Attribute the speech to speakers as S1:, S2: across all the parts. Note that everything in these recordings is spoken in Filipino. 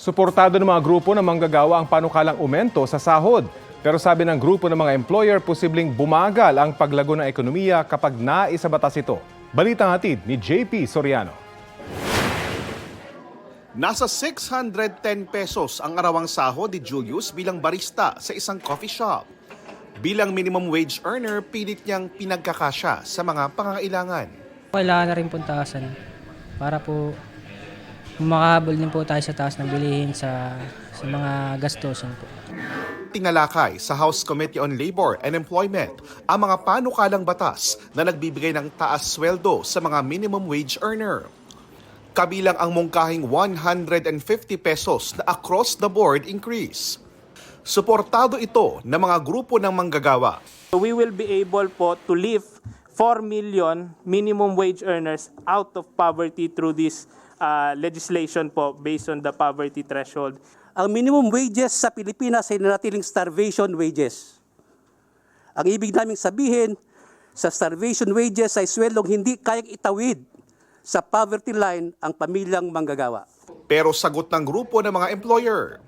S1: Suportado ng mga grupo na manggagawa ang panukalang aumento sa sahod. Pero sabi ng grupo ng mga employer, posibleng bumagal ang paglago ng ekonomiya kapag naisabatas ito. Balitang hatid ni JP Soriano.
S2: Nasa 610 pesos ang arawang sahod ni Julius bilang barista sa isang coffee shop. Bilang minimum wage earner, pilit niyang pinagkakasya sa mga pangangailangan.
S3: Kailangan na rin pong taasan para po makahabol din po tayo sa taas ng bilihin sa mga gastusin po.
S2: Tinalakay sa House Committee on Labor and Employment ang mga panukalang batas na nagbibigay ng taas sweldo sa mga minimum wage earner. Kabilang ang mungkahing 150 pesos na across-the-board increase. Suportado ito ng mga grupo ng manggagawa.
S4: We will be able po to lift 4 million minimum wage earners out of poverty through this legislation po based on the poverty threshold.
S5: Ang minimum wages sa Pilipinas ay nanatiling starvation wages. Ang ibig naming sabihin, sa starvation wages ay sweldong hindi kayang itawid sa poverty line ang pamilyang manggagawa.
S2: Pero sagot ng grupo ng mga employer,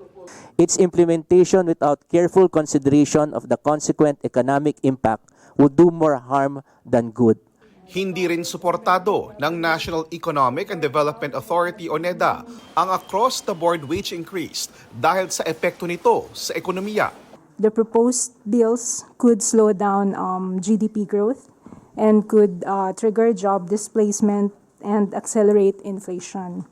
S6: its implementation without careful consideration of the consequent economic impact would do more harm than good.
S2: hindi rin suportado ng National Economic and Development Authority o NEDA ang across-the-board wage increase dahil sa epekto nito sa ekonomiya.
S7: The proposed bills could slow down GDP growth and could trigger job displacement and accelerate inflation.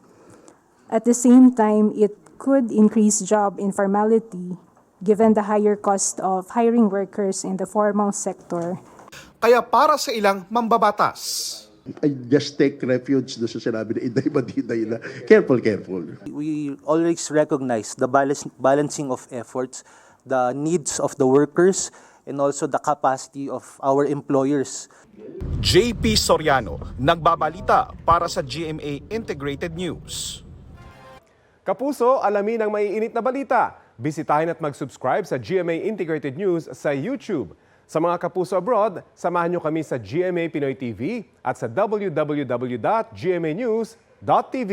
S7: At the same time, it could increase job informality given the higher cost of hiring workers in the formal sector.
S2: Kaya para sa ilang mambabatas,
S8: I just take refuge doon sa sinabi na Inday Madiday na careful.
S5: We always recognize the balancing of efforts, the needs of the workers, and also the capacity of our employers.
S2: JP Soriano, nagbabalita para sa GMA Integrated News.
S1: Kapuso, alamin ang maiinit na balita. Bisitahin at mag-subscribe sa GMA Integrated News sa YouTube. Sa mga kapuso abroad, samahan nyo kami sa GMA Pinoy TV at sa www.gmanews.tv.